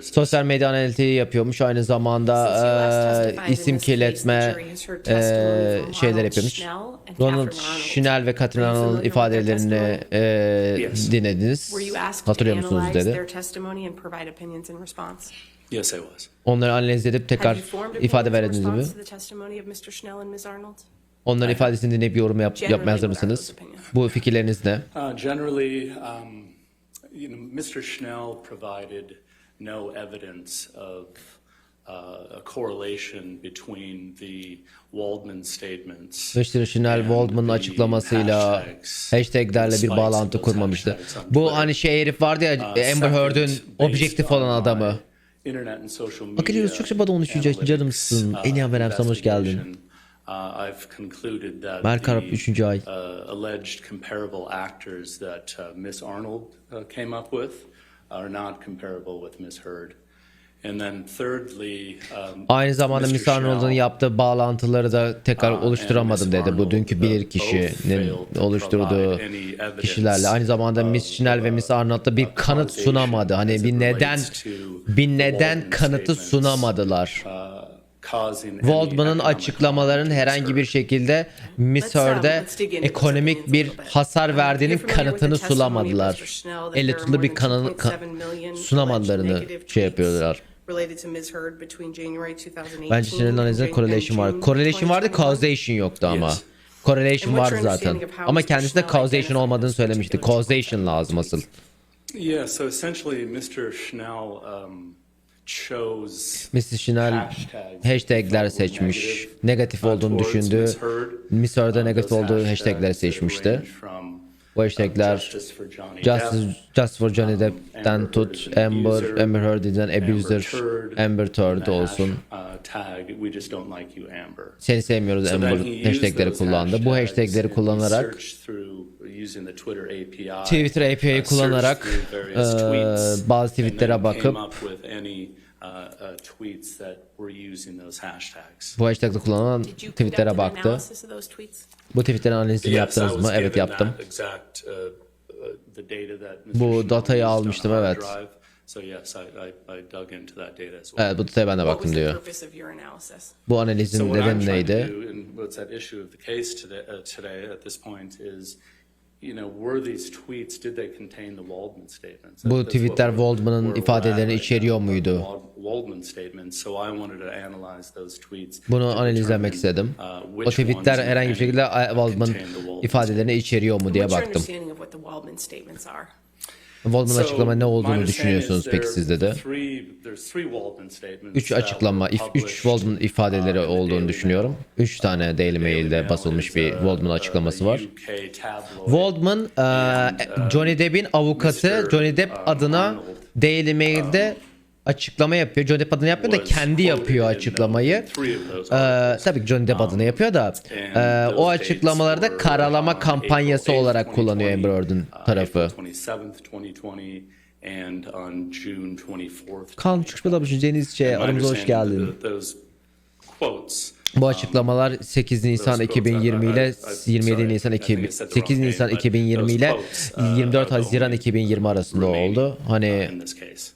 Sosyal medya analitiği yapıyormuş. Aynı zamanda isim kirletme şeyler yapıyormuş. Ronald Schnell ve Katrina'nın ifadelerini dinlediniz. Hatırlıyor musunuz dedi. Onları analiz edip tekrar ifade verdiniz mi? Onların ifadesini dinleyip yorum yapmaya hazır mısınız? Bu fikirleriniz ne? Mr. Schnell provided no evidence of a correlation between the Waldman statements. Mr. Schnell Waldman'ın açıklamasıyla hashtaglerle bir bağlantı kurmamıştı. Bu hani şey herif vardı ya, Amber Heard'ün objektif olan adamı. Akılıyoruz çok şabada 13. canımsın. En iyi haberem sana hoş geldin. Merkarap 3. ay. Alleged comparable actors that Miss Arnold came up with are not comparable with Miss Heard. And then thirdly, aynı zamanda Miss Arnold'un yaptığı bağlantıları da tekrar oluşturamadım dedi. Bu dünkü bilirkişinin oluşturduğu kişilerle. Aynı zamanda Miss Schnell ve Miss Arnold da bir kanıt sunamadı. Hani bir neden kanıtı sunamadılar. Waldman'ın açıklamalarının herhangi bir şekilde Miss Heard'e ekonomik bir hasar verdiğinin kanıtını sunamadılar. Elle tutulu bir sunamadılarını şey yapıyorlar. Bence senin analizinde correlation var. Correlation vardı, causation yoktu ama. Correlation vardı zaten. Ama kendisi de causation olmadığını söylemişti. Causation lazım asıl. Yeah, so essentially Mr. Schnell Mr. Schnell hashtagler seçmiş. Negatif olduğunu düşündüğü, Miss Heard'e negatif olduğu hashtagleri seçmişti. Bu hashtagler Justice for Johhny Depp'ten tut, Amber Heard'den Abuser, Amber Heard olsun. Seni sevmiyoruz Amber hashtagleri kullandı. Bu hashtagleri kullanarak Twitter API'yi kullanarak bazı tweetlere bakıp bu hashtag'ı kullanan tweetlere baktı. Bu tweetlerin analizini yaptınız mı? Evet, yaptım. Bu datayı almıştım, evet. Evet, bu dataya ben de baktım diyor. Bu analizin nedeni neydi? Bu tweetler Waldman'ın ifadelerini içeriyor muydu? Bunu analizlemek istedim. O tweetler herhangi bir şekilde Waldman'ın ifadelerini içeriyor mu diye baktım. Waldman'ın açıklama ne olduğunu düşünüyorsunuz peki siz de? 3 açıklama, 3 Waldman ifadeleri olduğunu düşünüyorum. 3 tane Daily Mail'de basılmış bir Waldman açıklaması var. Waldman, Johhny Depp'in avukatı, Johhny Depp adına Daily Mail'de açıklama yapıyor. Johhny Depp adına yapmıyor da kendi yapıyor açıklamayı. Tabii ki Johhny Depp adına yapıyor da o açıklamaları da karalama kampanyası olarak kullanıyor Amber Heard'ın tarafı. Kan çıkışmadan düşüneceğiniz şey, aramıza hoş geldin. Bu açıklamalar 8 Nisan 2020 ile 27 Nisan 8 Nisan 2020 ile 24 Haziran 2020 arasında oldu. Hani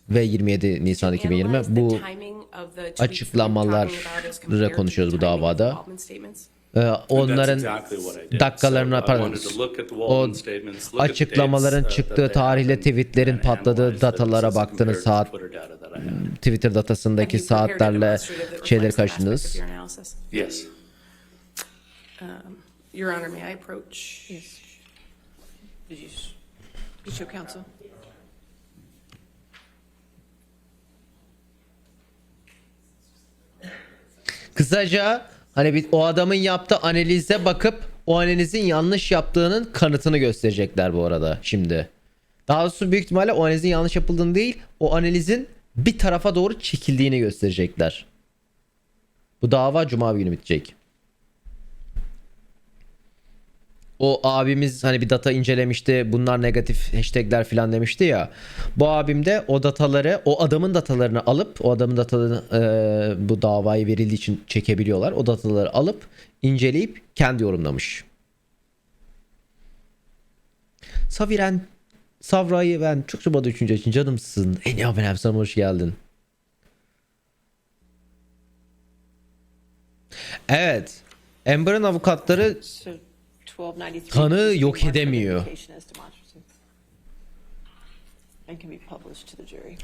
ve 27 Nisan 2020 bu açıklamaları konuşuyoruz bu davada. Onların dakikalarına, pardon, o açıklamaların çıktığı tarihle tweetlerin patladığı datalara baktınız, saat Twitter datasındaki saatlerle şeyleri karşıladınız. Yes. Your Honor, may I approach? Yes. Did you show counsel? Kısaca hani o adamın yaptığı analize bakıp o analizin yanlış yaptığının kanıtını gösterecekler bu arada şimdi. Daha doğrusu büyük ihtimalle o analizin yanlış yapıldığını değil, o analizin bir tarafa doğru çekildiğini gösterecekler. Bu dava Cuma günü bitecek. O abimiz hani bir data incelemişti. Bunlar negatif hashtagler falan demişti ya. Bu abim de o dataları, o adamın datalarını alıp, o adamın datalarını bu davayı verildiği için çekebiliyorlar. O dataları alıp inceleyip kendi yorumlamış. Saviren Savra'yı ben çok çabada 3. için canımsın. En iyi abonem sana hoş geldin. Evet. Amber'ın avukatları So 1293 tanığı is yok marked for edemiyor. identification as demonstrative and can be published to the jury.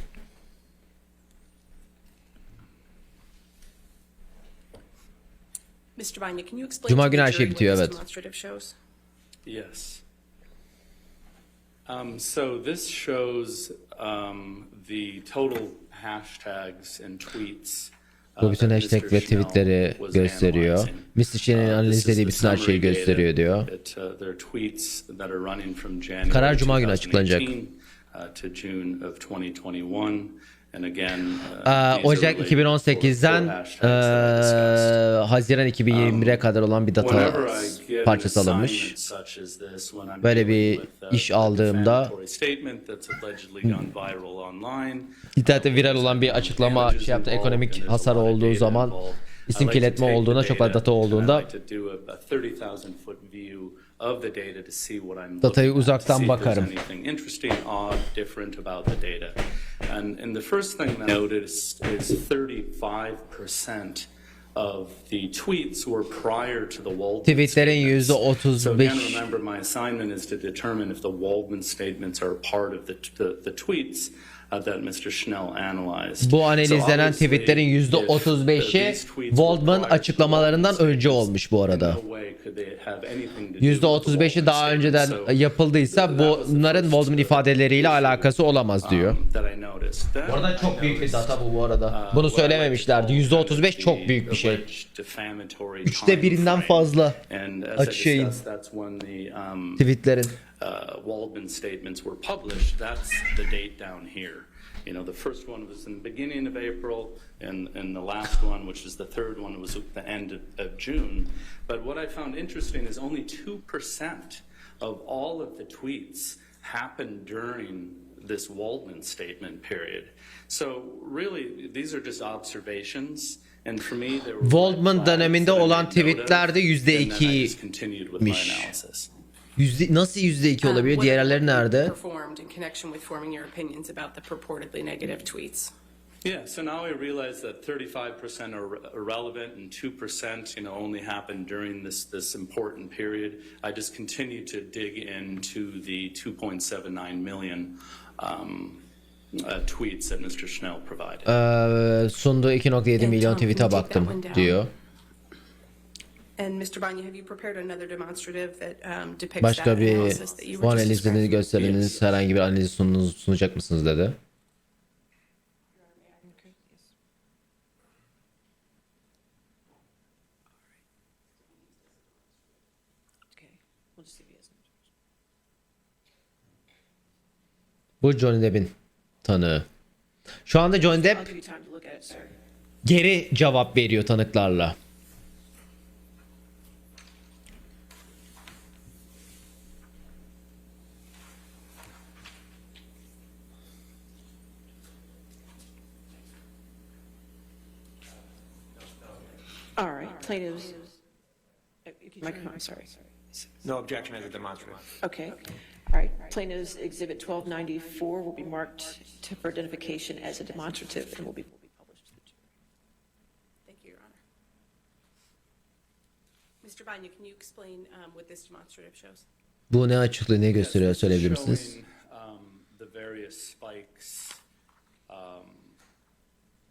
Mr. Vanya, can you explain Cuma to günü the her şey jury bitiyor, what evet. this demonstrative shows? Yes. So this shows the total hashtags and tweets. Bu bütün that hashtag Mr. ve Schnell tweetleri was gösteriyor. analyzing. Mr. Schnell'in analiz This is ettiği the bütün her şeyi summary data gösteriyor diyor. that, there are tweets that are running from January Karar Cuma günü açıklanacak. 2018, to June of 2021. And again, Ocak 2018'den Haziran 2021'e kadar olan bir data parçası alınmış. Böyle bir iş aldığımda internette viral olan bir açıklama şey yaptı, ekonomik hasar olduğu zaman, isim kirletme olduğunda, çok fazla data olduğunda datayı uzaktan bakarım. And the first thing that I noticed is 35% of the tweets were prior to the Waldman Tweetlerin statements. So again, %35 remember, my assignment is to determine if the Waldman statements are part of the tweets that Mr. Schnell analyzed. bu analizlenen So tweetlerin obviously, if %35'i these tweets were Waldman prior to açıklamalarından Waldman önce olmuş bu arada. statements, in no way could they have anything to do with the %35'i daha Waldman önceden statements. So yapıldıysa bunların Waldman ifadeleriyle alakası olamaz diyor. that I noticed. Then Bu arada I çok büyük bir noticed, data bu arada. Bunu söylememişlerdi. %35 çok büyük bir şey. Üçte birinden fazla şeyin, tweetlerin. Waldman statements were published. That's the date down here. You know, the first one was in the beginning of April, and the last one, which is the third one, was at the end of June. But what I found interesting is only 2% of all of the tweets happened during this Waldman statement period. So really, these are just observations. And for me, they were Waldman döneminde olan tweetlerde %2'ymiş. Nasıl %2 olabiliyor? Diğerleri nerede? Performed in connection with forming your opinions about the purportedly negative tweets. Yeah, so now I realize that 35% are irrelevant and 2%, only happened during this important period. I just continue to dig into the 2.79 million tweets that Mr. Schnell provided. Sunduğu 2.7 milyon tweet'e baktım diyor. And Mr. Vanya, have you prepared another demonstrative that depicts Başka that bir analysis that you bu were just analizini describing? gösteriniz, herhangi bir analiz sunacak mısınız dedi. Okay, we'll just see if he has them. Bu Johhny Depp'in tanığı. Şu anda Johhny I'll Depp give you time to look at it, sir. geri cevap veriyor tanıklarla. All right, plaintiffs. Microphone, I'm sorry. No objection as a demonstrative. Okay. All right, plaintiffs exhibit 1294 will be marked for identification as a demonstrative and will be published to the jury. Thank you, Your Honor. Mr. Vanya, can you explain what this demonstrative shows? Bu ne açıklıyor, ne gösteriyor söyleyebilir misiniz? Showing, the various spikes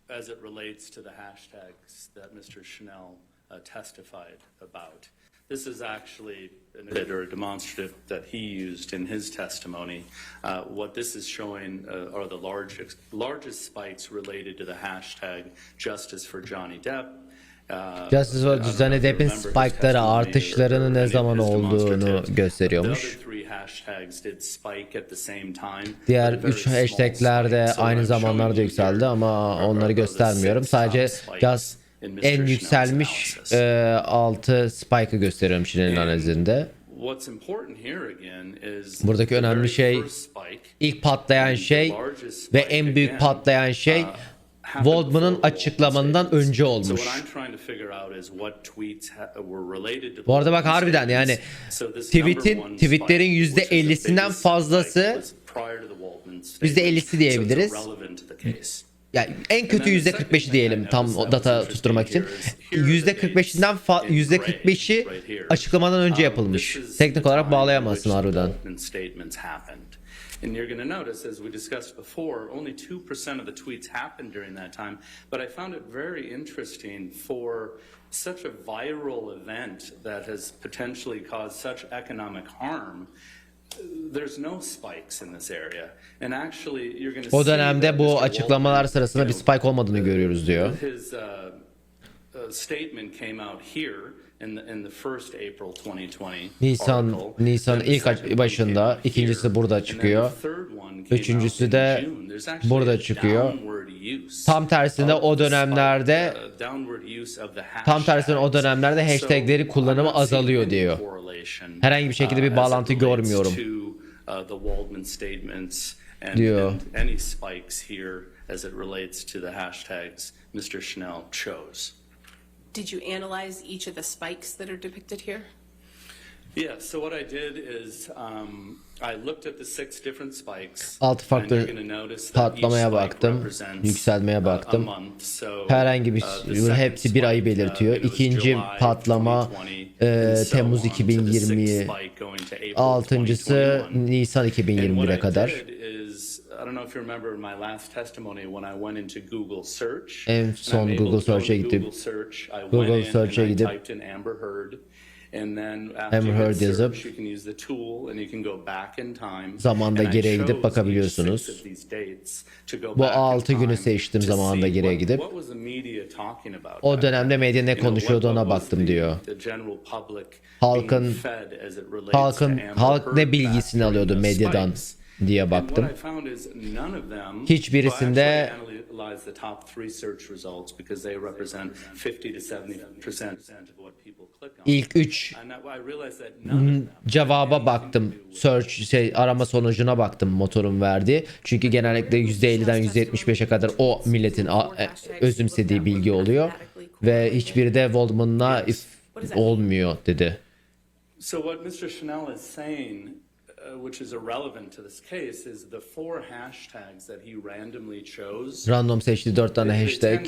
as it relates to the hashtags that Mr. Schnell testified about. This is actually a demonstrative that he used in his testimony. What this is showing are the largest spikes related to the hashtag Justice for Johnny Depp. Justice for Johnny Depp'in spike'ları, artışlarının ne zaman olduğunu gösteriyormuş. Diğer 3 hashtag'ler de aynı zamanlarda yükseldi ama onları göstermiyorum. Sadece en yükselmiş 6 spike'ı gösteriyorum Şirin'in analizinde. Buradaki önemli şey, ilk patlayan şey ve en büyük patlayan şey Waldman'ın açıklamandan önce olmuş. Bu arada bak harbiden yani tweetlerin %50'sinden fazlası prior to the Waldman statement. %50'si diyebiliriz. So it's irrelevant to the case. Yani en kötü %45'i diyelim tam o data tutturmak için. %45'inden %45'i açıklamadan önce yapılmış. Teknik olarak bağlayamazsın harbiden. And you're going to notice, as we discussed before, only 2% of the tweets happened during that time. But I found it very interesting for such a viral event that has potentially caused such economic harm. There's no spikes in this area. And actually you're going to O dönemde bu açıklamalar sırasında bir spike olmadığını görüyoruz diyor. His statement came out here in the first April 2020 Nisan ilk başında, ikincisi burada çıkıyor. Üçüncüsü de burada çıkıyor. Tam tersinde o dönemlerde hashtagleri kullanımı azalıyor diyor. Herhangi bir şekilde bir bağlantı görmüyorum diyor. Any spikes here as it relates to the hashtags Mr. Schnell chose. Did you analyze each of the spikes that are depicted here? Yeah, so what I did is I looked at the 6 different spikes. 6 farklı patlamaya baktım, yükselmeye baktım. Herhangi bir hepsi bir ayı belirtiyor. İkinci patlama Temmuz 2020, altıncısı Nisan 2021'e kadar. I don't know if you remember my last testimony when I went into Google search. En son Google search'e gidip Google search'e gidip typed in Amber Heard. And then after you hit search, you can use the tool and you can go back in time. Zamanda geriye gidip bakabiliyorsunuz. Bu 6 günü seçtim zamanda geriye gidip. O dönemde medya ne konuşuyordu ona baktım diyor. Halk ne bilgisini alıyordu medyadan diye baktım. Hiçbirisinde ilk 3 cevaba baktım. Arama sonucuna baktım motorun verdiği. Çünkü genellikle %50'den %75'e kadar o milletin özümsediği bilgi oluyor. Ve hiçbiri de Waldman'la olmuyor dedi. So what Mr. Schnell is saying, which is irrelevant to this case, is the 4 hashtags that he randomly chose. Random seçti 4 tane hashtag.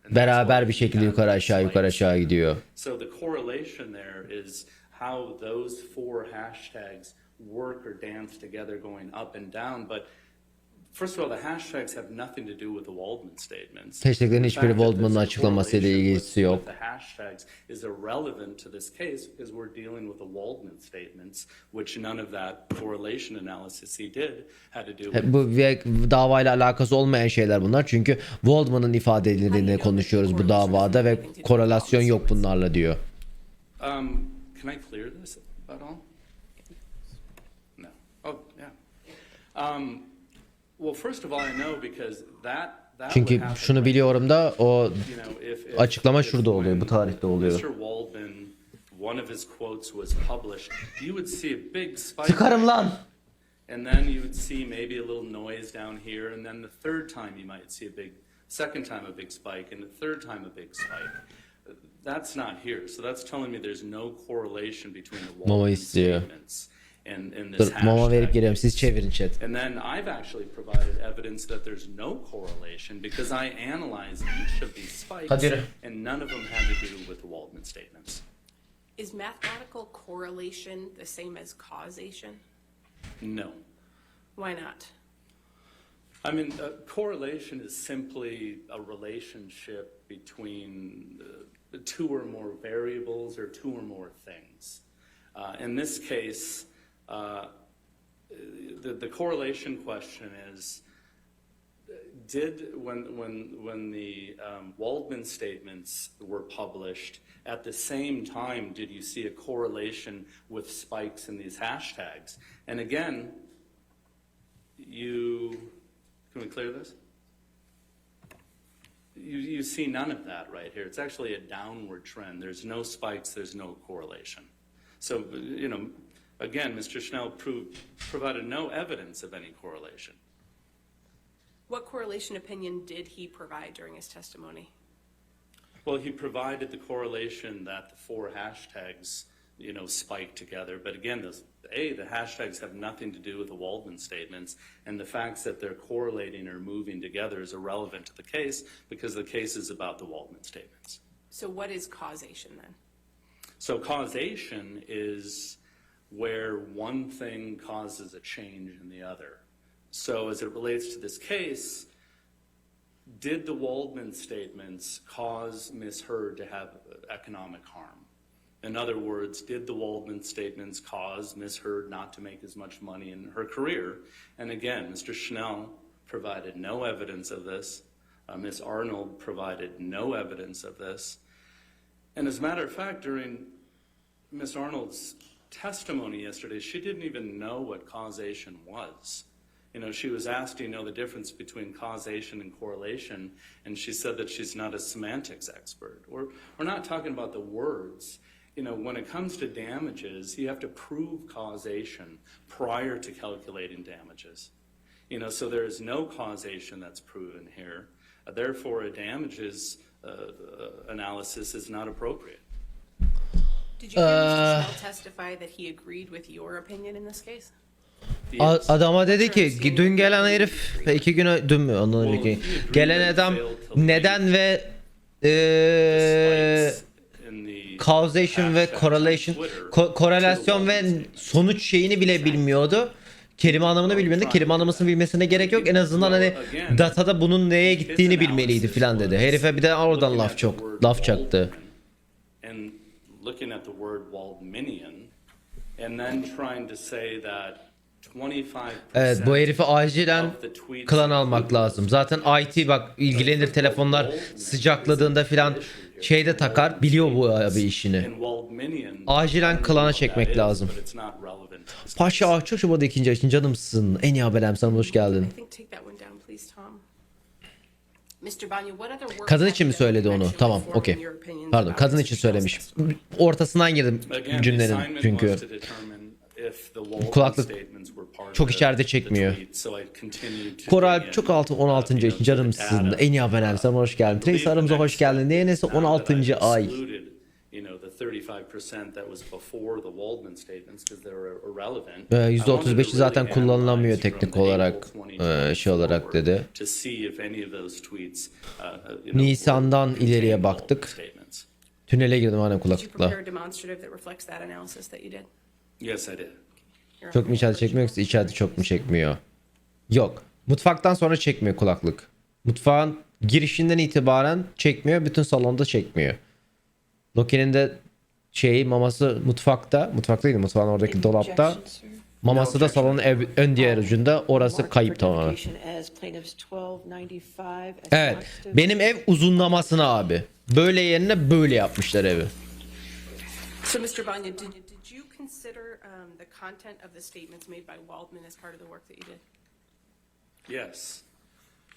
Beraber bir şekilde yukarı aşağı gidiyor. So the correlation there is how those 4 hashtags work or dance together going up and down, but first of all, the hashtags have nothing to do with the Waldman statements. Hashtaglerin hiçbiri Waldman'ın açıklamasıyla ilgisi yok. The hashtags is irrelevant to this case because we're dealing with the Waldman statements, which none of that correlation analysis he did had to do with. Bu davayla alakası olmayan şeyler bunlar. Çünkü Waldman'ın ifadelerini konuşuyoruz bu davada ve korelasyon yok bunlarla diyor. Can I clear this at all? No. Oh, yeah. Well, first of all, I know because that Çünkü şunu biliyorum da o açıklama şurada oluyor, bu tarihte oluyor. Çıkarım lan. And then you would see maybe a little noise down here, and then the third time you might see second time a big spike, and the third time a big spike. That's not here, so that's telling me there's no correlation between the Waldman statements. Dur, mama verip geliyorum. Siz çevirin chat. And then I've actually provided evidence that there's no correlation because I analyzed each of these spikes and none of them had to do with the Waldman statements. Is mathematical correlation the same as causation? No. Why not? I mean, correlation is simply a relationship between 2 or more variables or 2 or more things. In this case, the correlation question is: when the Waldman statements were published at the same time, did you see a correlation with spikes in these hashtags? And again, can we clear this? You see none of that right here. It's actually a downward trend. There's no spikes. There's no correlation. So, again, Mr. Schnell provided no evidence of any correlation. What correlation opinion did he provide during his testimony? Well, he provided the correlation that the 4 hashtags, spike together. But again, the hashtags have nothing to do with the Waldman statements, and the facts that they're correlating or moving together is irrelevant to the case because the case is about the Waldman statements. So what is causation then? So causation is where one thing causes a change in the other. So as it relates to this case, did the Waldman statements cause Ms. Heard to have economic harm? In other words, did the Waldman statements cause Ms. Heard not to make as much money in her career? And again, Mr. Schnell provided no evidence of this. Ms. Arnold provided no evidence of this. And as a matter of fact, during Ms. Arnold's testimony yesterday, she didn't even know what causation was. You know, she was asked, do you know the difference between causation and correlation? And she said that she's not a semantics expert. We're not talking about the words. You know, when it comes to damages, you have to prove causation prior to calculating damages. You know, so there is no causation that's proven here. Therefore, a damages analysis is not appropriate. Did you hear Mr. Schnell testify that he agreed with your opinion in this case? Adama dedi ki dün gelen herif 2 gün dün mü ondan önceki gelen adam neden ve causation ve correlation korelasyon ve sonuç şeyini bile bilmiyordu. Kelime anlamını bilmiyordu. Kelime anlamasını bilmesine gerek yok. En azından hani datada bunun neye gittiğini bilmeliydi filan dedi. Herife bir de oradan laf çaktı. Evet, bu herifi acilen klan almak lazım. Zaten IT bak ilgilenir, telefonlar sıcakladığında filan şeyde takar, biliyor bu abi işini. Acilen klana çekmek lazım. Paşa çok şubada ikinci için canımsın. En iyi haberem sana, hoş geldin. Kadın için mi söyledi onu? Tamam, okey. Pardon, kadın için söylemiş. Ortasından girdim cümlenin çünkü. Kulaklık çok içeride çekmiyor. Koral çok 16. için canımsın. En iyi haberem sana, hoş geldin. Trace aramıza hoş geldin. DNS 16. ay. %35'i zaten kullanılamıyor teknik olarak şey olarak dedi. Nisan'dan ileriye baktık. Tünele girdim hani kulaklıkla. Çok mu içeride çekmiyor yoksa içeride çok mu çekmiyor? Yok. Mutfaktan sonra çekmiyor kulaklık. Mutfağın girişinden itibaren çekmiyor. Bütün salonda çekmiyor. Loki'nin de maması mutfakta. Mutfakta değil, mutfağın oradaki dolapta. Maması da salonun ön diğer ucunda. Orası kayıp tamamen. Evet. Benim ev uzunlamasına abi. Böyle yerine böyle yapmışlar evi. So Mr. Banya, did you consider the content of the statements made by Waldman as part of the work that you did? Yes.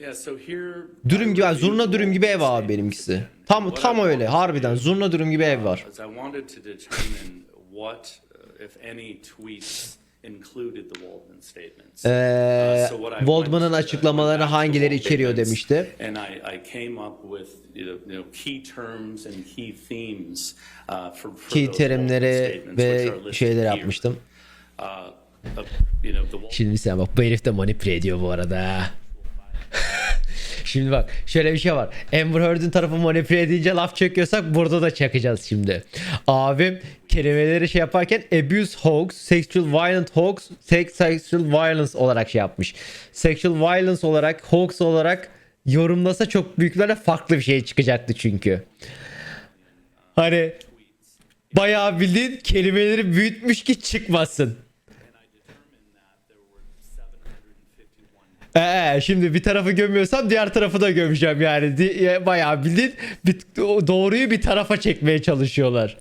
Yeah, so here Dürüm gibi, zurna dürüm gibi ev abi benimkisi. Tam öyle. Harbiden zurna dürüm gibi ev var. I wanted to determine what, if any, tweets included the Waldman statements. Waldman'ın açıklamaları hangileri içeriyor demişti. And I came up with key terms and key themes for Key terimleri ve şeyler yapmıştım. Şimdi sen bak, bu herif de manipüle ediyor bu arada. Şimdi bak şöyle bir şey var. Amber Heard'in tarafı manipüle edince laf çekiyorsak burada da çakacağız şimdi. Abim kelimeleri şey yaparken abuse hoax, sexual violent hoax, sexual violence olarak şey yapmış. Sexual violence olarak, hoax olarak yorumlasa çok büyüklerle farklı bir şey çıkacaktı çünkü. Hani bayağı bildiğin kelimeleri büyütmüş ki çıkmasın. Şimdi bir tarafı gömüyorsam diğer tarafı da gömeceğim yani. Bayağı bildiğin doğruyu bir tarafa çekmeye çalışıyorlar.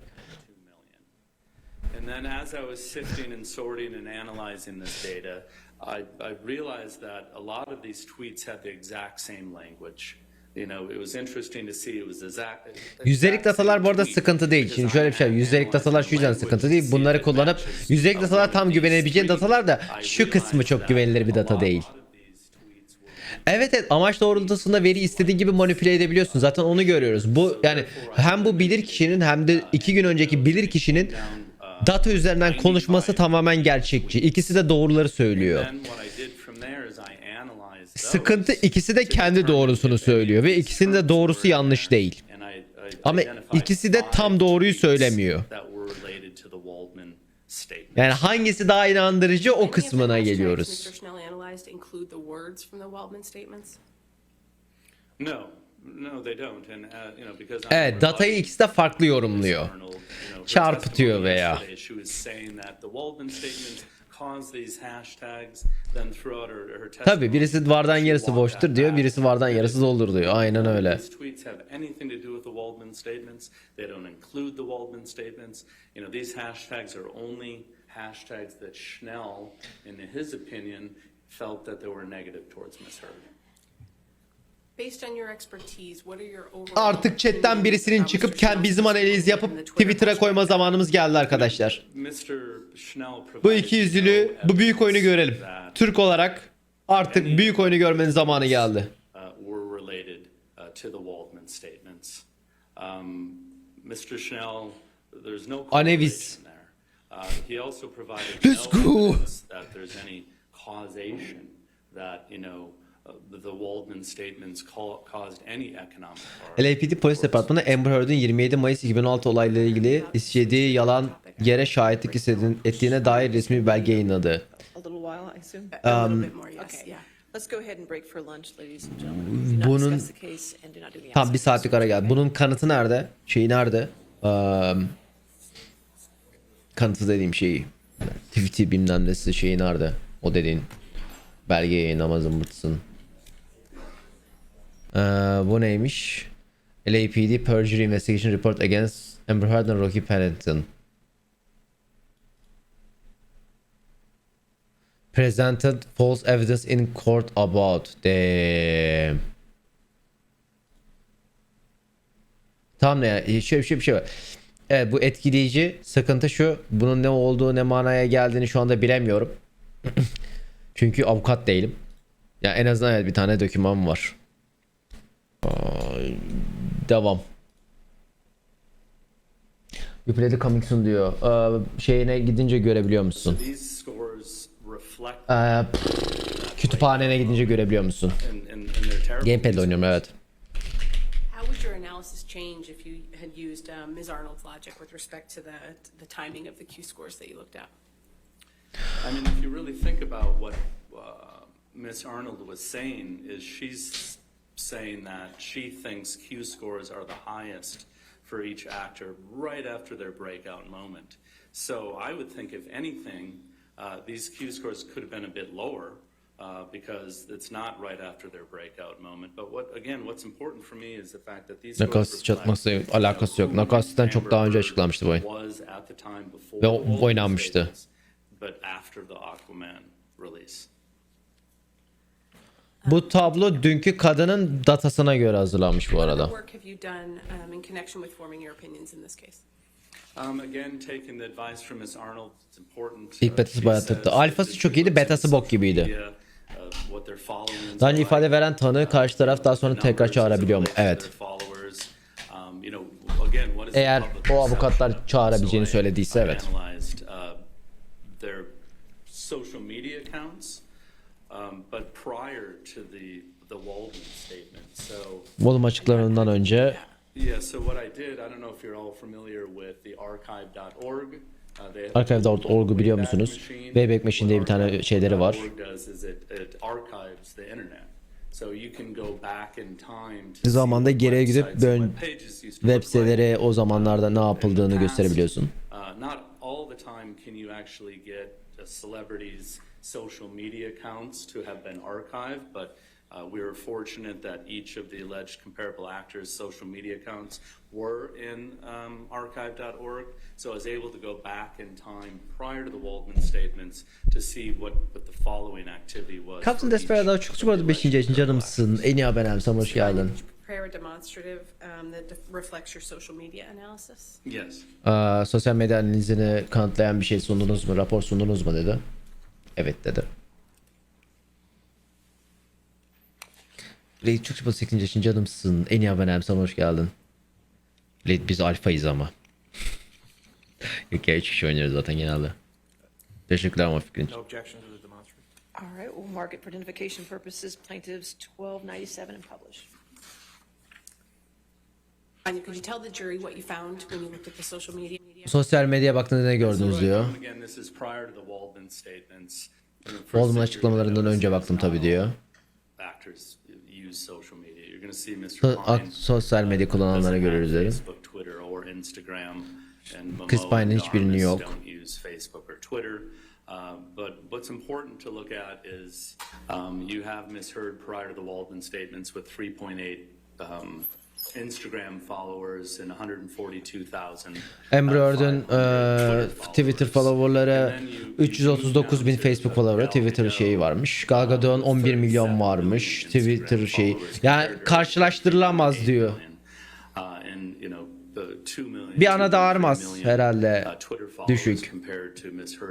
And then as I was sifting and sorting and analyzing this data, I realized that a lot of these tweets had the exact same language. You know, it was interesting to see it was exact. Yüzdelik datalar bu arada sıkıntı değil. Şimdi şöyle bir şey, yüzdelik datalar şu yüzden sıkıntı değil. Bunları kullanıp yüzdelik datalar tam güvenebileceğin datalar da şu kısmı çok güvenilir bir data değil. Evet, amaç doğrultusunda veri istediğin gibi manipüle edebiliyorsun. Zaten onu görüyoruz. Bu yani hem bu bilir kişinin hem de 2 gün önceki bilir kişinin Data üzerinden konuşması tamamen gerçekçi. İkisi de doğruları söylüyor. Sıkıntı ikisi de kendi doğrusunu söylüyor ve ikisinin de doğrusu yanlış değil. Ama ikisi de tam doğruyu söylemiyor. Yani hangisi daha inandırıcı o kısmına geliyoruz. Evet, datayı ikisi de farklı yorumluyor. Çarpıtıyor veya. Tabii birisi vardan yarısı boştur diyor, birisi vardan yarısı doldur diyor. Aynen öyle. Hashtags that Schnell, in his opinion, felt that they were negative towards Ms. Heard. Based on your expertise, what are your overall Artık chatten birisinin çıkıp bizim analiz yapıp Twitter'a koyma zamanımız geldi arkadaşlar. Bu iki yüzlü, bu büyük oyunu görelim. Türk olarak artık büyük oyunu görmenin zamanı geldi. Anevis. Let's go. The Waldman statements caused any economic harm. LAPD Polis Departmanı Amber Heard'ın 27 Mayıs 2016 olaylarıyla ilgili istediği yalan yere şahitlik ettiğine dair resmi bir belge yayınladı. A little while, I assume? A little bit more, yes, Okay. yeah. Let's go ahead and break for lunch, ladies and gentlemen. Do not Bunun discuss the case and do not do the tam bir saatlik ara geldi. Bunun kanıtı nerede? Şeyi nerede? Kanıtı dediğim şeyi. Tweet'i bilmem nesi şeyi nerede? O dediğin belge yayınlama zımbırtısın. Bu neymiş? LAPD Perjury Investigation Report Against Amber Heard and Rocky Pennington. Presented false evidence in court about the... Tamam ne ya? Şöyle bir şey var. Evet, bu etkileyici. Sıkıntı şu. Bunun ne olduğu, ne manaya geldiğini şu anda bilemiyorum. Çünkü avukat değilim. Ya en azından evet, bir tane doküman var. Devam. You play the coming soon diyor. Şeyine gidince görebiliyor musun? Kütüphanene gidince görebiliyor musun? Gamepad'le oynuyorum, evet. How would your analysis change if you had used Ms. Arnold's logic with respect to the timing of the Q scores that you looked at? I mean, if you really think about what Ms. Arnold was saying, is she's saying that she thinks Q scores are the highest for each actor right after their breakout moment. So I would think, if anything, these Q scores could have been a bit lower because it's not right after their breakout moment. But what's important for me is the fact that these Nakas'ı çatması alakası yok. Nakas'tan çok daha önce açıklanmıştı bu oyun. Ve oynanmıştı. But after the Aquaman release. Bu tablo dünkü kadının datasına göre hazırlanmış bu arada. What work have you done in connection with forming your opinions in this case? Again, taking the advice from Ms. Arnold, it's important. İlk betası bayağı tuttu. Alfası çok iyiydi, betası bok gibiydi. Daha önce ifade veren tanığı karşı taraf daha sonra tekrar çağırabiliyor mu? Evet. Eğer o avukatlar çağırabileceğini söylediyse evet. Their social media accounts, but prior to the Waldman statement. So Waldman açıklarından önce. Yeah, so what I did, I don't know if you're all familiar with the archive.org. Archive.org'u biliyor musunuz? Wayback Machine diye bir tane şeyleri var. Zamanda geriye gidip web siteleri o zamanlarda ne yapıldığını gösterebiliyorsun. Not all the time can you actually get a celebrity's social media accounts to have been archived, but we were fortunate that each of the alleged comparable actors' social media accounts were in archive.org. So I was able to go back in time prior to the Waldman statements to see what the following activity was. Captain Desperado çok bu 5. yaşın canımsın. En iyi abonem, sana hoş geldin. Prepare a demonstrative that reflects your social media analysis? Yes. Sosyal medya analizini kanıtlayan bir şey sundunuz mu? Rapor sundunuz mu dedi. Evet dedi. Blade çok 8. yaşın canımsın. En iyi abonem, sana hoş geldin. Blade biz alfayız ama. İki üç kişi oynuyoruz zaten genelde. Teşekkürler ama fikrin için. No objections to the demonstrative. All right, we'll mark it for identification purposes, plaintiffs 1297 and publish. Anya, could you tell the jury what you found when you looked at the social media? Sosyal medyaya baktığınızda ne gördünüz diyor. Again, this is prior to the Waldman statements. Waldman açıklamalarından önce baktım tabii diyor. Actors use social media. You're going to see Mr. Pine, Sosyal medya kullananları görürüz dedim. Facebook, Twitter, or Instagram, and Chris Pine'in hiçbirini yok. don't use Facebook or Twitter. But what's important to look at is you have misheard prior to the Waldman statements with 3.8 Instagram followers and 142,000. Amber Heard'ın Twitter followerları 339 bin, Facebook follower'ı, Twitter şeyi varmış. Gal Gadot'un 11 milyon varmış Twitter şeyi. Yani karşılaştırılamaz diyor. Bir ana da ağırmaz herhalde düşük.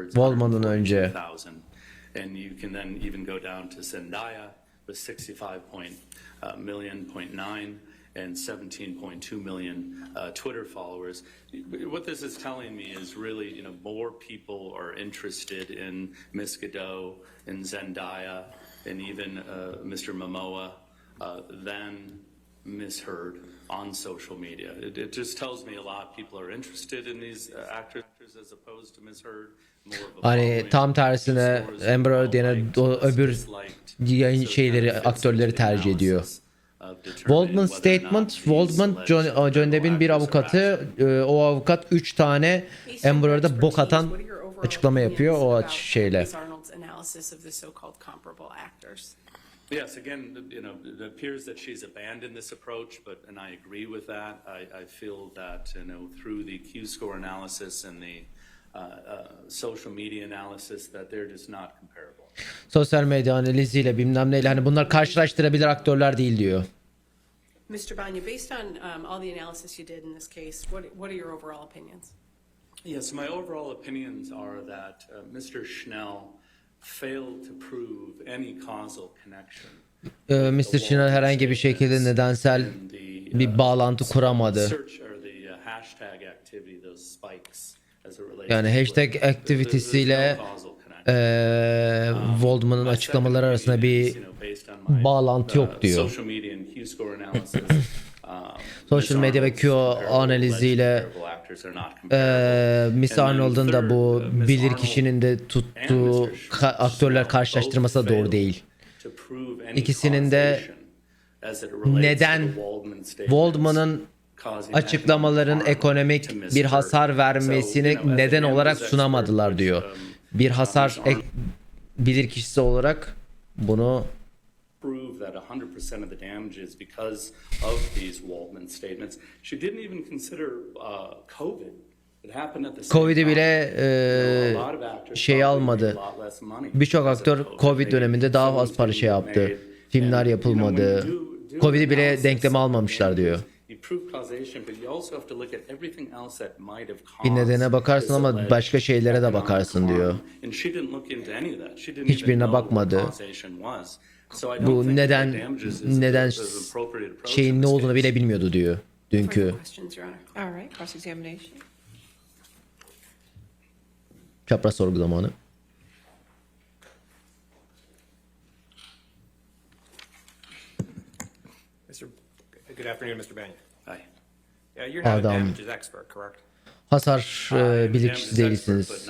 Waldman'dan önce. And you can then even go down to Zendaya with 65.9 and 17.2 million Twitter followers. What this is telling me is really, more people are interested in Miss Godot and Zendaya and even Mr. Momoa than Miss Heard on social media. It just tells me a lot of people are interested in these actors as opposed to Miss Heard. Hani tam tersine Amber Heard yerine öbür yayın şeyleri, aktörleri tercih ediyor. Waldman statement, John Depp'in bir avukatı, o avukat 3 tane Amber Heard'a bok atan açıklama yapıyor o şeyle. Yes, again, it appears that she's abandoned this approach, and I agree with that. I feel that, through the Q-score analysis and the social media analysis, that they're just not comparable. Sosyal medya analiziyle bilmem neyle, hani bunlar karşılaştırabilir aktörler değil diyor. Mr. Banya, based on all the analysis you did in this case, what are your overall opinions? Yes, my overall opinions are that Mr. Schnell failed to prove any causal connection. Mr. Schnell herhangi bir şekilde nedensel bir bağlantı kuramadı. Yani hashtag activity'siyle Waldman'ın açıklamaları arasında bir bağlantı yok diyor. Sosyal medya ve Q analiziyle Miss Arnold'un da bu bilirkişinin de tuttuğu aktörler karşılaştırması da doğru değil. İkisinin de neden Waldman'ın açıklamaların ekonomik bir hasar vermesini neden olarak sunamadılar diyor. Bir hasar bilirkişisi olarak bunu prove that 100% of the damages because of these Waldman statements. She didn't even consider COVID. It happened at the same Covid'i bile şey almadı. Birçok aktör Covid döneminde daha az para şey yaptı. Filmler yapılmadı. Covid'i bile denkleme almamışlar diyor. Bir nedene bakarsın ama başka şeylere de bakarsın diyor. Hiçbirine bakmadı. Bu neden şeyin ne olduğunu bile bilmiyordu diyor dünkü. Çapraz sorgu zamanı. Good afternoon, Mr. Banya. Hi. Yeah, you're not a Adam. damages expert, correct? Hasar bilirkişisi değilsiniz.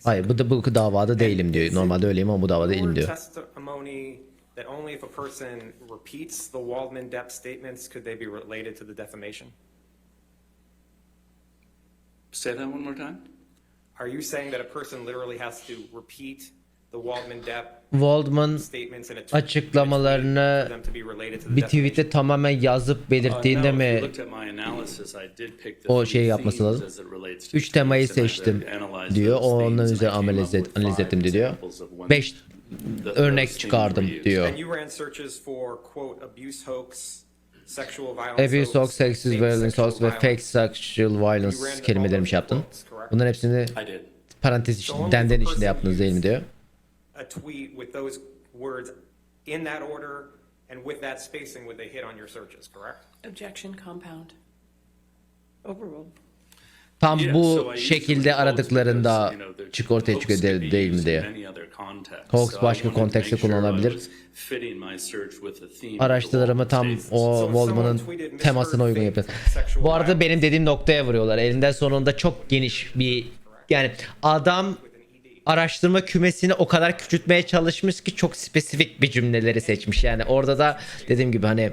Hayır, bu davada değilim diyor. Normalde öyleyim ama bu davada değilim diyor. Testimony that only if a person repeats the Waldman Depp statements could they be related to the defamation? Say that one more time. Are you saying that a person literally has to repeat the Waldman açıklamalarını bir tweet'e tamamen yazıp belirttiğinde mi o şeyi yapması lazım? 3 temayı seçtim diyor. Ondan üzerine analiz ettim diyor. 5 örnek çıkardım diyor. Abuse hoax, sexist violence hoax ve fake sexual violence kelimelerini yaptın. Bunların hepsini parantez içinde, içinde yaptınız değil mi diyor. A tweet with those words in that order and with that spacing would they hit on your searches, correct? Objection, compound. Overruled. Tam Yeah, bu so I usually şekilde quote aradıklarında because, you know, çık ortaya hoax çıkıyor could be değil mi used diye. in many other contexts. Hoax So I başka wanted to kontekste make sure I kullanılabilir. was fitting my search with the theme of the Araştırmalarımı tam Waldman statements. o So if someone Waldman'ın tweeted Miss temasına Heard uygun fake yapıyor. sexual Bu arada violence benim dediğim noktaya vuruyorlar. Elinde sonunda çok geniş bir, yani adam araştırma kümesini o kadar küçültmeye çalışmış ki çok spesifik bir cümleleri seçmiş. Yani orada da dediğim gibi hani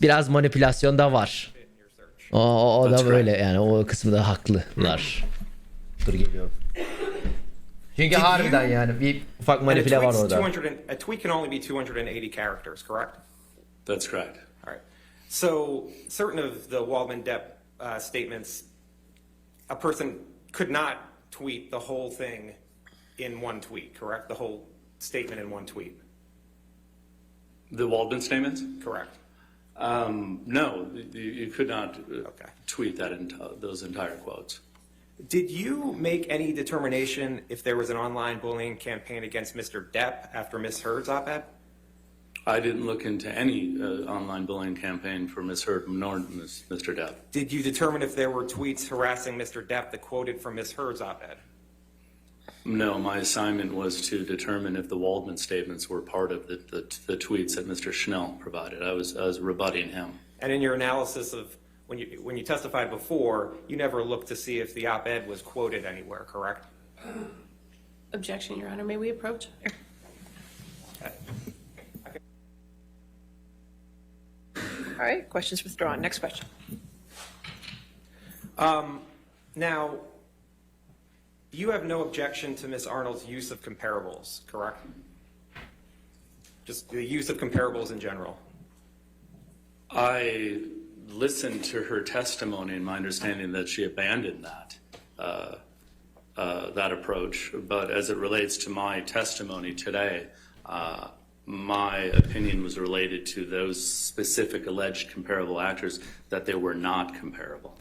biraz manipülasyon da var. O da That's böyle yani o kısmı da haklılar. Dur geliyorum. Çünkü harbiden yani bir ufak And a manipüle var tweet's orada. 200 a tweet can only be 280 characters, correct? That's correct. All right. So certain of the Waldman-Depp statements, a person could not tweet the whole thing in one tweet, correct? The whole statement in one tweet, The Waldman statements? correct? No, you could not Okay. tweet those entire quotes. Did you make any determination if there was an online bullying campaign against Mr. Depp after Miss Heard's op-ed? I didn't look into any online bullying campaign for Ms. Heard nor Mr. Depp. Did you determine if there were tweets harassing Mr. Depp that quoted from Miss Heard's op-ed? No, my assignment was to determine if the Waldman statements were part of the tweets that Mr. Schnell provided. I was rebutting him. And in your analysis of when you testified before, you never looked to see if the op-ed was quoted anywhere, correct? Objection, Your Honor. May we approach? All right, questions withdrawn. Next question. Now, you have no objection to Ms. Arnold's use of comparables, correct? Just the use of comparables in general. I listened to her testimony, and my understanding that she abandoned that approach. But as it relates to my testimony today, my opinion was related to those specific alleged comparable actors, that they were not comparable.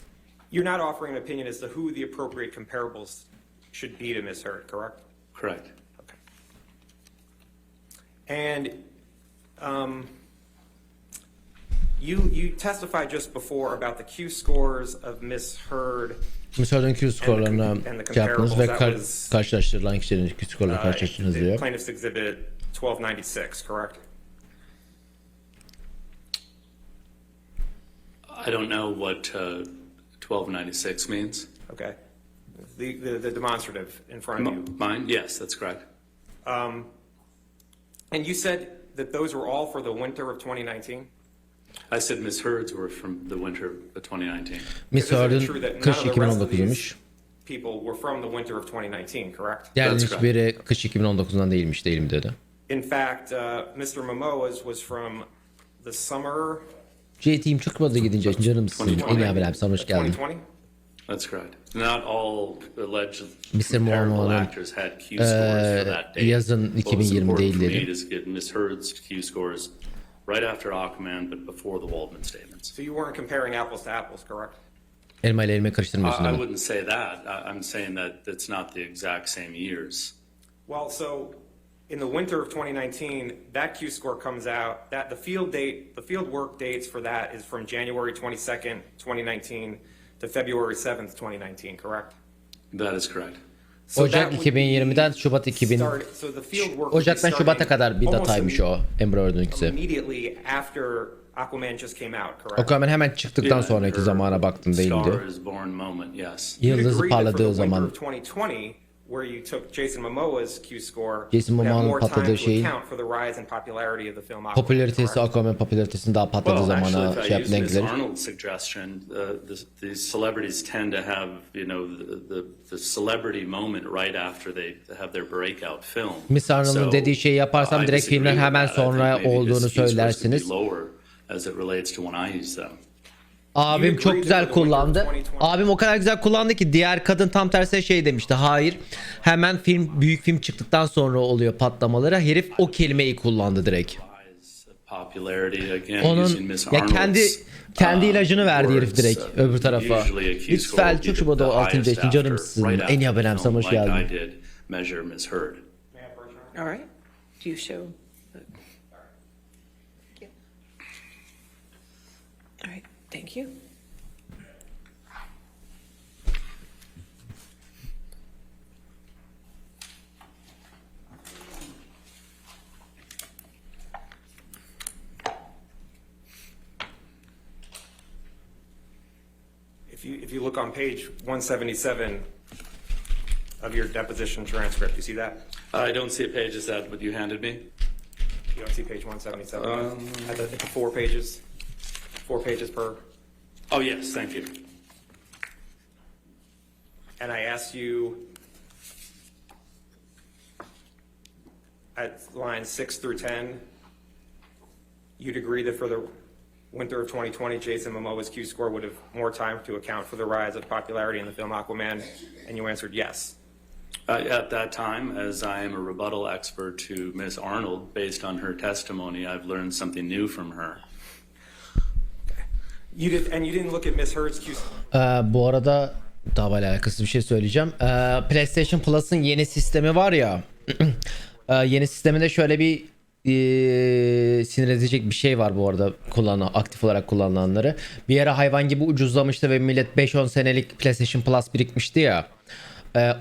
You're not offering an opinion as to who the appropriate comparables should be to Ms. Heard, correct? Correct. Okay. And you testified just before about the Q scores of Ms. Heard. Müsaaden Q skorlarına şey yaptınız ve karşılaştırılan kişilerin Q skorlarına karşılaştınız diyor. Plaintiff's Exhibit 1296, correct? I don't know what 1296 means. Okay. The demonstrative in front of you. Mine? Yes, that's correct. And you said that those were all for the winter of 2019? I said Ms. Heard's were from the winter of 2019. Miss Is it Heard'ın true that kış none of the rest of 2019'uymuş. these people were from the winter of 2019, correct? Diğerlerinin That's hiçbiri kış 2019'dan değilmiş, değilim dedi. In fact, Mr. Momoa's was from the summer JT'im çok fazla gidince canımsın. En iyi haber abi sana hoş geldin. 2020? That's correct. Not all alleged Mr. comparable Momoa'nın, actors had Q scores for that date. yazın What was 2020 important değil for me dedi. is get Ms. Heard's Q scores right after Aquaman, but before the Waldman statements. So you weren't comparing apples to apples, correct? Elma ile elma karıştırmıyorsun I ama. wouldn't say that. I'm saying that it's not the exact same years. Well, so in the winter of 2019, that Q score comes out. That the field work dates for that is from January 22nd, 2019 to February 7th, 2019, correct? That is correct. So Ocak that would be 2020'den Şubat 2000. so the field work would be Ocak'tan Şubat'a starting kadar bir almost dataymış o Amber Heard'ın ikisi. immediately after Aquaman just came out, correct? Aquaman hemen çıktıktan Yeah, sonraki her zamana baktım değildi. Star is born moment, yes. You'd Yıldızı agree that for the parladığı winter zaman. of 2020, where you took Jason Momoa's Q score, Jason you'd have Momoa'nın more time patladığı to şeyin account for the rise in popularity of the film Aquaman, popülaritesi, correct? Aquaman popülaritesinin daha patladığı Well, actually, zamana if şey I yaptı denk use Ms. gelir. Arnold's suggestion, these celebrities tend to have, the celebrity moment right after they have their breakout film. Miss Arnold'un So, dediği şeyi yaparsam I direkt disagree filmden with hemen that. I think sonra maybe his olduğunu Q scores could be söylersiniz. lower as it relates to when I use them. Abim çok agree güzel that the winter of kullandı. 2020 Abim o kadar güzel kullandı ki diğer kadın tam tersine şey demişti. Hayır. Hemen büyük film çıktıktan sonra oluyor patlamaları. Herif o kelimeyi kullandı direkt. Popularity again Onun using Ms. ya kendi ilacını verdi herif direkt öbür tarafa. Usually a Q score Lütfen would be çok the şubada highest 6. yaşın after, canımsın. right En after iyi haberem the sana hoş film, like geldin. I did measure Ms. Heard. All right. Do you show? All right, thank you. if you look on page 177 of your deposition transcript, you see that? I don't see a page. Is that what you handed me? You don't see page 177? At the 4 pages? 4 pages per? Oh, yes, thank you. And I asked you at lines 6 through 10, you'd agree that for the winter of 2020, Jason Momoa's Q-score would have more time to account for the rise of popularity in the film Aquaman, and you answered yes. At that time, as I am a rebuttal expert to Ms. Arnold, based on her testimony, I've learned something new from her. You didn't look at Miss Heard's Q-score. Bu arada davayla alakası bir şey söyleyeceğim. PlayStation Plus'ın yeni sistemi var ya. Yeni sisteminde şöyle bir sinir edecek bir şey var bu arada aktif olarak kullanılanları. Bir ara hayvan gibi ucuzlamıştı ve millet 5-10 senelik PlayStation Plus birikmişti ya.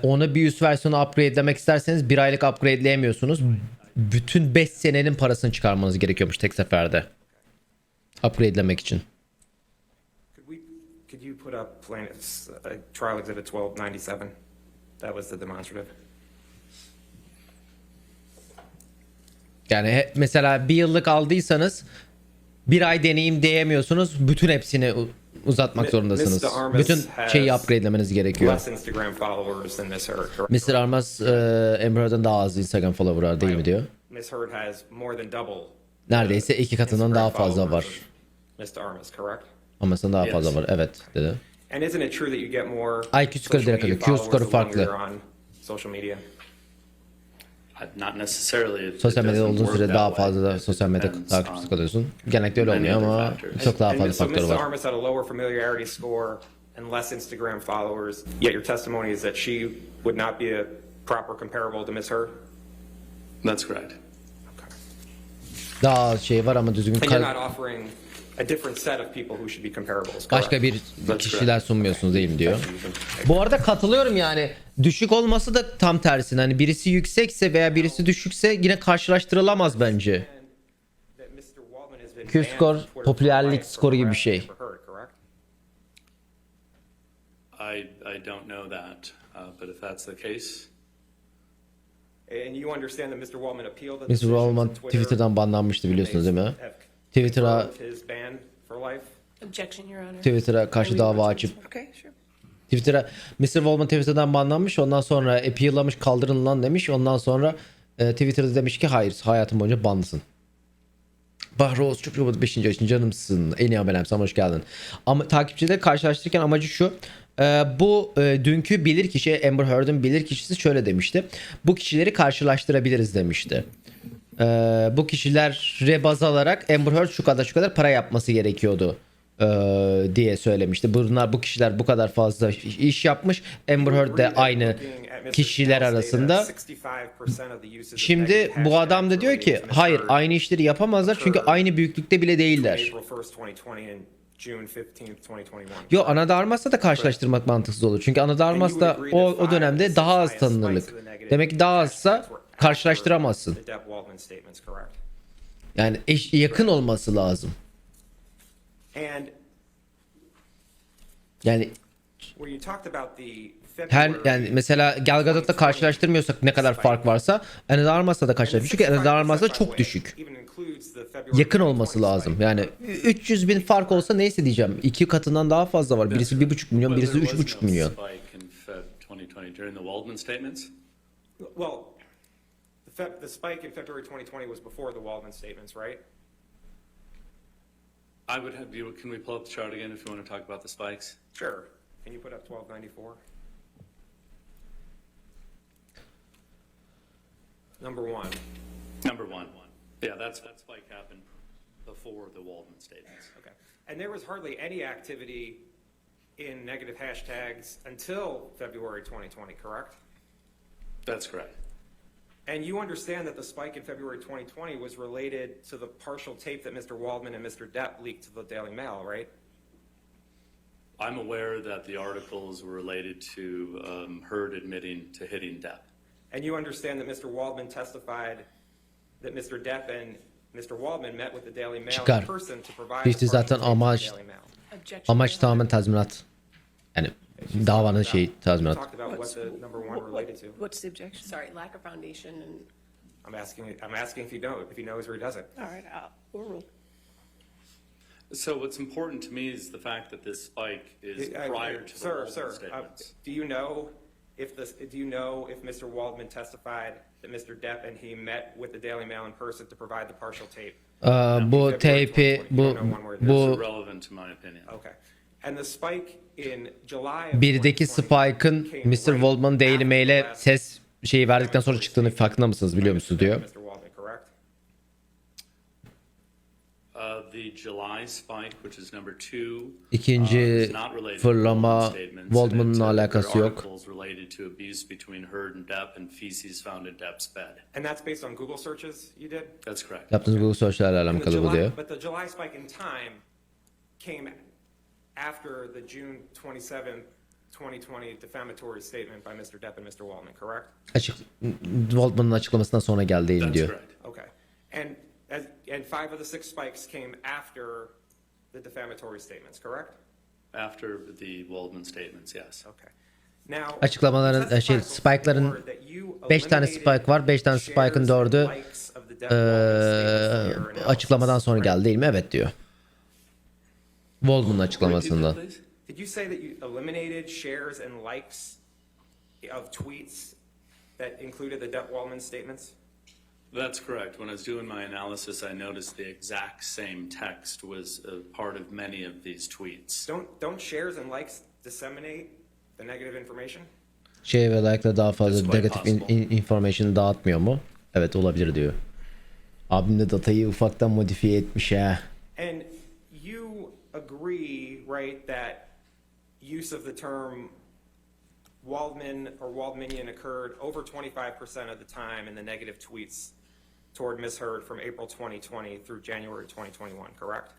Onu bir üst versiyonu upgrade'lemek isterseniz 1 aylık upgrade'leyemiyorsunuz. Bütün 5 senenin parasını çıkarmanız gerekiyormuş tek seferde. Upgrade'lemek için. Could you put up plaintiff's trial exhibit 1297? That was the demonstrative. Yani mesela 1 yıllık aldıysanız 1 ay deneyim diyemiyorsunuz. Bütün hepsini uzatmak zorundasınız. Bütün şeyi upgrade'lemeniz gerekiyor. Less Instagram followers than Miss Heard, correct? Mr. Armas Amber Heard'ın daha az Instagram follower var değil mi diyor. Miss Heard has more than double. Neredeyse 2 katından daha fazla var. Mr. Armas, correct? Armas'ın daha fazla var. Evet dedi. And isn't it true that you get more IQ skoru direkt alıyor. Q skoru farklı. Social media? Not necessarily. Sosyal medyada olduğun sürede daha fazla da sosyal medya takipçisi kalıyorsun. Genellikle öyle olmuyor ama çok daha fazla faktörü Mr. var. Armas had a lower familiarity score and less Instagram followers, yet your testimony is that she would not be a proper comparable to Miss Heard? That's correct. Daha şey var ama düzgün And you're not offering a different set of people who should be comparables, başka bir kişiler sunmuyorsunuz değil mi diyor. Bu arada katılıyorum yani. Düşük olması da tam tersine. Hani birisi yüksekse veya birisi düşükse yine karşılaştırılamaz bence. Q skor popülerlik skoru gibi bir şey. I don't know that, but if that's the case. And you understand that Mr. Waldman appealed the Mr. decision Waldman to Twitter Twitter'dan banlanmıştı biliyorsunuz değil mi? have Twitter'a confirmed his ban for life? Objection, Your Honor. Twitter'a karşı dava açıp Okay, sure. Mr. Waldman Twitter'dan banlanmış. Ondan sonra appeal'lamış, kaldırın lan demiş. Ondan sonra Twitter'da demiş ki hayır, hayatım boyunca banlısın. Bahroz çok 5. yaşın canımsın. En iyi abonem, sana hoş geldin. Ama takipçileri karşılaştırırken amacı şu. Bu dünkü bilirkişi Amber Heard'ın bilirkişisi şöyle demişti. Bu kişileri karşılaştırabiliriz demişti. Bu kişilere baz alarak Amber Heard şu kadar para yapması gerekiyordu diye söylemişti. Bu kişiler bu kadar fazla iş yapmış. Amber Heard de aynı kişiler arasında. Şimdi bu adam da diyor ki hayır, aynı işleri yapamazlar çünkü aynı büyüklükte bile değiller. Yo, Ana de Armas'la da karşılaştırmak mantıksız olur. Çünkü Ana de Armas da o dönemde daha az tanınırlık. Demek ki daha azsa karşılaştıramazsın. Yani yakın olması lazım. Yani yani mesela Gal Gadot'la karşılaştırmıyorsak ne kadar fark varsa Ana de Armas'la da karşılaştırıyoruz. Çünkü Ana de Armas'la çok düşük. Yakın olması lazım. Yani 300.000 fark olsa neyse diyeceğim. 2 katından daha fazla var. Birisi 1,5 milyon, birisi 3,5 milyon. Well, the spike in February 2020 was before the Waldman statements, right? I would have you. Can we pull up the chart again if you want to talk about the spikes? Sure. Can you put up 1294? Number one. Number one. Yeah, that spike happened before the Waldman statements. Okay. And there was hardly any activity in negative hashtags until February 2020, correct? That's correct. And you understand that the spike in February 2020 was related to the partial tape that Mr. Waldman and Mr. Depp leaked to the Daily Mail, right? I'm aware that the articles were related to Heard admitting to hitting Depp. And you understand that Mr. Waldman testified that Mr. Depp and Mr. Waldman met with the Daily Mail in person to provide İşte zaten amaç tamamen tazminat. Yani davanın tazminat. Talked about what the number one related to. What's the objection? Sorry, lack of foundation and I'm asking if he knows or he doesn't. All right, we'll rule. So what's important to me is the fact that this spike is prior to the Waldman statements. Do you know if Mr. Waldman testified that Mr. Depp and he met with the Daily Mail in person to provide the partial tape? Bu teypi bu Irrelevant to my opinion. Okay. And the spike in July of birdeki 2020 Spike'ın came Mr. right Waldman Daily after Mail'e the last ses verdikten sonra çıktığını farkında mısınız, biliyor musunuz diyor. Mr. Waldman, correct? The July spike, which is number 2, İkinci is not related to fırlama Waldman statements, Waldman'ın and there alakası are yok. articles related to abuse between Heard and Depp and feces found in Depp's bed. And that's based on Google searches you did? That's correct. Yaptığınız Google search'lerle And the alakalı bu diyor. But the July spike in time came after the June 27th, 2020 defamatory statement by Mr. Depp and Mr. Waldman, correct? Waldman'ın açıklamasından sonra geldi değil That's diyor. correct. Okay. And 5 of the 6 spikes came after the defamatory statements, correct? After the Waldman statements, yes. Okay. Now, Açıklamaların you testified spike'ların before that you 5 tane eliminated spike var. 5 tane spike'ın shares 4'ü and likes of the Depp Waldman statements in your analysis, açıklamadan sonra right? geldi değil mi? Evet diyor. Waldman'ın açıklamasından. Repeat that, please. Did you say that you eliminated shares and likes of tweets that included the Depp Waldman statements? That's correct. When I was doing my analysis, I noticed the exact same text was a part of many of these tweets. Don't shares and likes disseminate the negative information? Ve like'la daha fazla That's quite negatif possible. information dağıtmıyor mu? Evet, olabilir diyor. Abim de datayı ufaktan modifiye etmiş ha. And you agree, right, that use of the term Waldman or Waldmanian occurred over 25% of the time in the negative tweets toward Ms. Heard from April 2020 through January 2021, correct?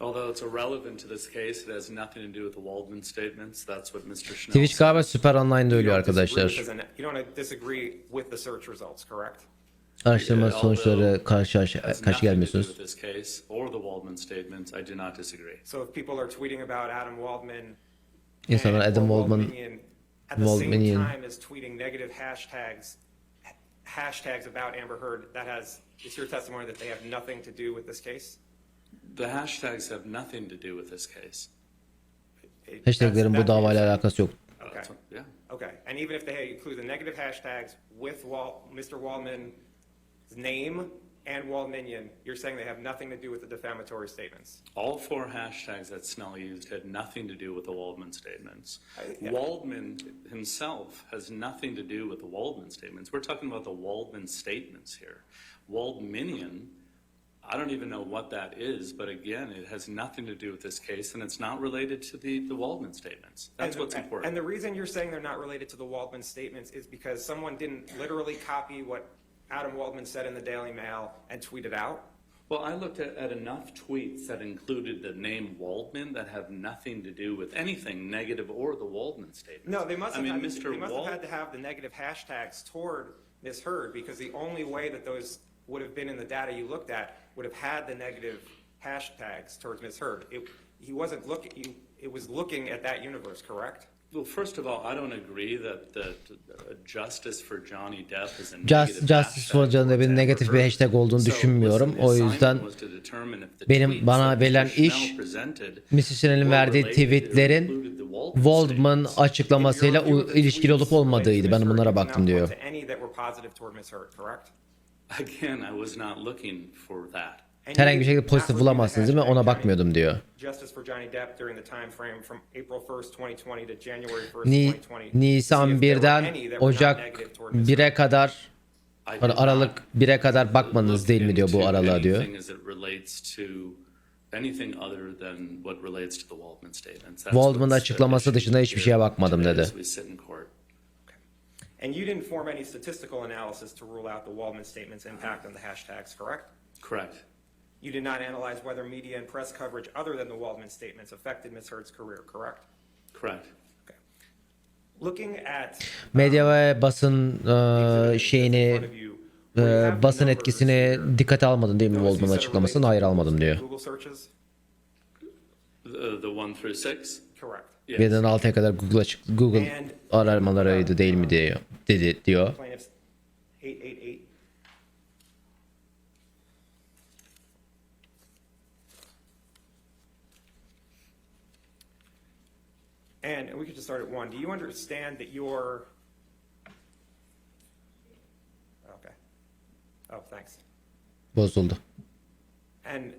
Although it's irrelevant to this case, it has nothing to do with the Waldman statements. That's what Mr. Schnell Twitch galiba said. Süper Online'da ölüyor You don't disagree arkadaşlar. with his you don't disagree with the search results, correct? Araştırma Although sonuçları karşı it has karşı nothing to do gelmiyorsunuz. with this case or the Waldman statements, I do not disagree. So if people are tweeting about Adam Waldman, İnsanlar and- Adam or Waldman at the same Waldmanian. time as tweeting negative hashtags about Amber Heard, it's your testimony that they have nothing to do with this case? The hashtags have nothing to do with this case. Hashtaglerin bu davayla alakası yok. Okay. Yeah. Okay, and even if they include the negative hashtags with Mr. Waldman's name and Waldmanian, you're saying they have nothing to do with the defamatory statements? All 4 hashtags that Snell used had nothing to do with the Waldman statements. Yeah. Waldman himself has nothing to do with the Waldman statements. We're talking about the Waldman statements here. Waldmanian, I don't even know what that is, but again, it has nothing to do with this case, and it's not related to the Waldman statements. That's what's important. And the reason you're saying they're not related to the Waldman statements is because someone didn't literally copy what Adam Waldman said in the Daily Mail and tweet it out? Well, I looked at enough tweets that included the name Waldman that have nothing to do with anything negative or the Waldman statements. No, they must have, I mean, have had to have the negative hashtags toward Ms. Heard, because the only way that those would have been in the data you looked at would have had the negative hashtags towards Ms. Heard. It was looking at that universe, correct? Well, first of all, I don't agree that justice for Johhny Depp is a negative Justice for Johnny Depp'in negatif bir hashtag olduğunu düşünmüyorum. O yüzden bana verilen iş Mrs. Schnell'in verdiği tweetlerin Waldman açıklamasıyla ilişkili olup olmadığıydı. Ben bunlara baktım diyor. Again, I was not looking for that. Herhangi bir şekilde pozitif bulamazsınız değil mi? Ona bakmıyordum diyor. Nisan 1'den Ocak 1'e kadar, Aralık 1'e kadar bakmanız değil mi diyor bu aralığa diyor. Waldman'ın açıklaması dışında hiçbir şeye bakmadım dedi. And you didn't form any statistical analysis to rule out the Waldman statement's impact on the hashtags, correct? Correct. You did not analyze whether media and press coverage other than the Waldman statements affected Ms. Heard's career, correct? Correct. Okay. Looking at Medya ve basın basın etkisini dikkate almadın değil mi Waldman'ın açıklamasını? Hayır, almadım diyor. Google searches? The 1 through 6? Correct. Birden 6'ya kadar Google aramalarıydı değil mi diyor. Diyor. Plaintiffs 888. And we could just start at 1. Do you understand that you're... Okay. Oh, thanks. Bozuldu. And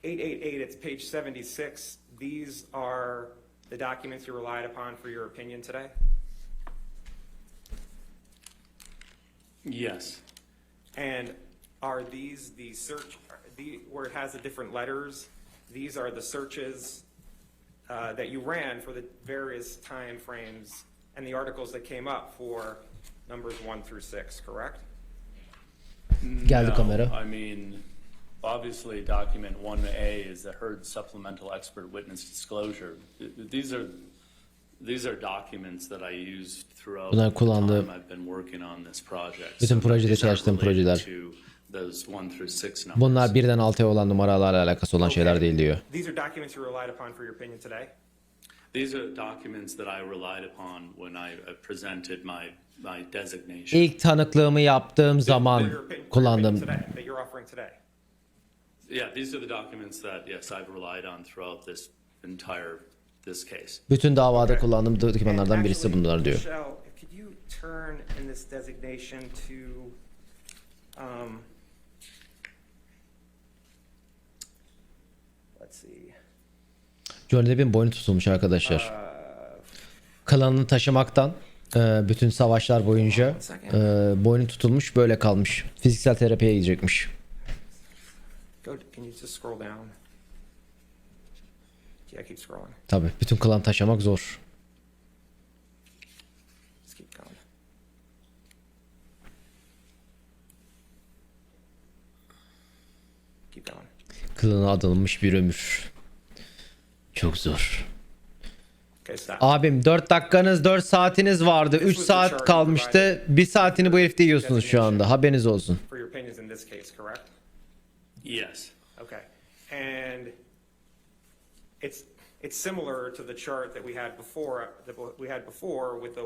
888, it's page 76. These are the documents you relied upon for your opinion today? Yes. And are these the search, where it has the different letters, these are the searches that you ran for the various time frames and the articles that came up for numbers 1 through 6, correct? Geldi kamera. I mean, obviously, document 1A is the heard supplemental expert witness disclosure. These are documents that I used throughout Bunlar the kullandığı time I've been working on this project. bütün So projede these aren't çalıştığım related projeler. to those 1 through 6 numbers. Bunlar birden 6'ya olan numaralarla alakası olan şeyler değil diyor. These are documents you relied upon for your opinion today? These are documents that I relied upon when I presented my designation. İlk tanıklığımı yaptığım zaman kullandığım. That you're offering today? Yeah, these are the documents that, yes, I've relied on throughout this case. Bütün davada kullandığım dokümanlardan birisi Actually, bunlar diyor. Michelle, could you turn in this designation to let's see. Johhny Depp'in boynu tutulmuş arkadaşlar. Klanını taşımaktan bütün savaşlar boyunca boynu tutulmuş, böyle kalmış. Fiziksel terapiye gidecekmiş. Can you just scroll down? Yeah, keep scrolling. Tabii bütün klan taşımak zor. Just keep going. Keep going. Klana adanılmış bir ömür. Çok zor. Okay, stop. Abim 4 dakikanız 4 saatiniz vardı. 3 saat kalmıştı. 1 saatini bu herifte yiyorsunuz şu anda. Haberiniz olsun. For your opinions in this case, correct? Yes. Okay. And it's similar to the chart that we had before with the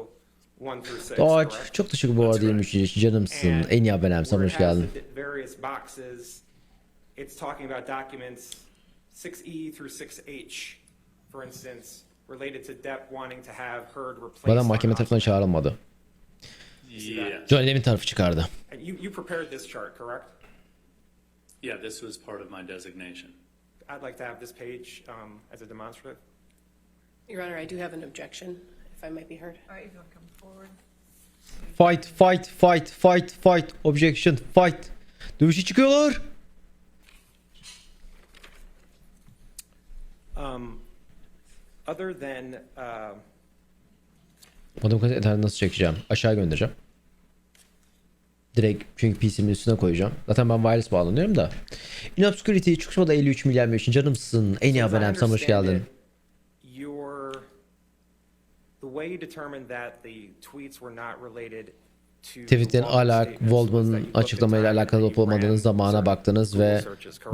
1 through 6, Aa, correct? çok teşekkür bu arada 23 canımsın. En iyi abonem, sana hoş geldin. Various boxes. It's talking about documents 6E through 6H, for instance, related to Depp wanting to have heard replaced. Bu adam mahkeme on tarafından çağrılmadı. Yes. Johhny Depp'in tarafı çıkardı. And you prepared this chart, correct? Yeah, this was part of my designation. I'd like to have this page as a demonstrative. Your Honor, I do have an objection, if I might be heard. All right, you want to come forward? Fight, fight, fight, fight, fight. Objection, fight. Dövüşe çıkıyorlar. Other than Modem kayıt ederden nasıl çekeceğim? Aşağı göndereceğim. Direkt çünkü PC'min üstüne koyacağım. Zaten ben wireless bağlanıyorum da. In Obscurity çıkışmada 53 milyar için canımsın. En iyi abonem, sana hoş geldin. The way you determined that the tweets were not related to Tweetlerin Waldman'ın açıklamayla alakalı olup olmadığınız zamana baktınız ve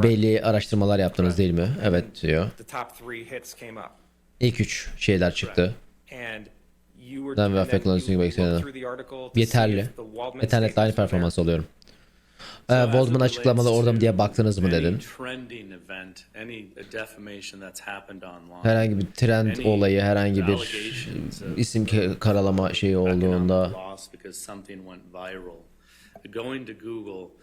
belli araştırmalar yaptınız değil mi? Evet diyor. The top 3 hits came up. İlk 3 şeyler çıktı. And you were Ben ve afeklanasyon gibi yeterli. İnternette aynı performans alıyorum. Waldman açıklamalı orada mı diye baktınız mı dedin. Herhangi bir trend olayı, herhangi bir isim karalama şeyi olduğunda going to Google,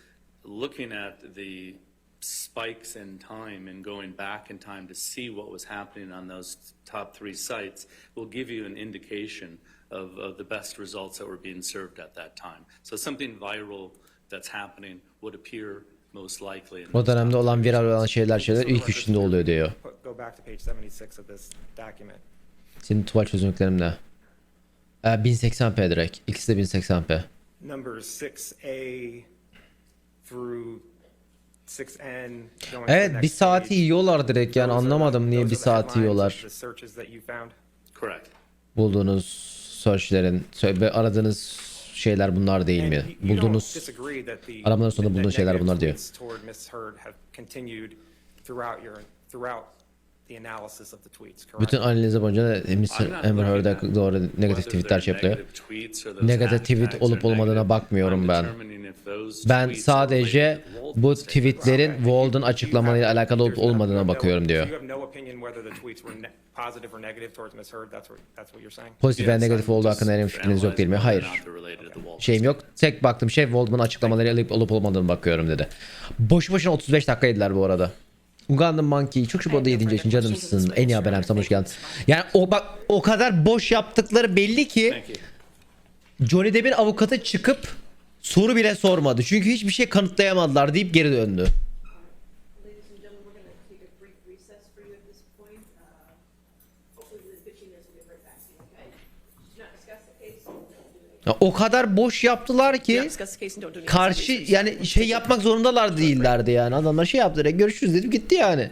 looking at the spikes in time and going back in time to see what was happening on those top 3 sites will give you an indication of the best results that were being served at that time. So something viral that's happening would appear most likely. O dönemde olan viral olan şeyler ilk üçünde oluyor diyor. Go back to page 76 of this document. Senin tuval çözünürlüklerim ne? 1080p direkt. İkisi de 1080p. Numbers 6A through 6N. Evet, bir saati yiyorlar direkt, yani anlamadım niye bir saati yiyorlar. Correct. Bulduğunuz searchlerin ve aradığınız şeyler bunlar değil mi? Bulduğunuz aramadan sonra bulduğunuz şeyler bunlar diyor. the analysis of the tweets, correct? Bütün analizi boyunca da Amber Heard'a doğru negatif tweetler şey yapıyor. Negatif tweet olup olmadığına bakmıyorum ben. Ben sadece bu tweetlerin Wald'ın açıklamalarıyla alakalı olup olmadığına bakıyorum diyor. You have no opinion whether the tweets were positive or negative towards Ms. Heard. That's what you're saying. Pozitif veya negatif olduğu hakkında herhangi bir fikriniz yok değil mi? Hayır. Şeyim yok. Tek baktığım şey Wald'ın açıklamalarıyla olup olmadığına bakıyorum dedi. Boşu boşuna 35 dakika yediler bu arada. Ugandan Monkey çok şükür orada 7. yaşın canımsın. En iyi haber hoş geldin. Yani o kadar boş yaptıkları belli ki Johhny Depp'in avukatı çıkıp soru bile sormadı. Çünkü hiçbir şey kanıtlayamadılar deyip geri döndü. Ladies and gentlemen, we're going to take a brief recess for you at this point. Hopefully the 15 minutes will get right back to you, okay? Do not discuss the case. Ya o kadar boş yaptılar ki Discuss the case and don't do any karşı yani şey yapmak zorundalar değillerdi yani. Adamlar şey yaptı, görüşürüz dedim gitti yani.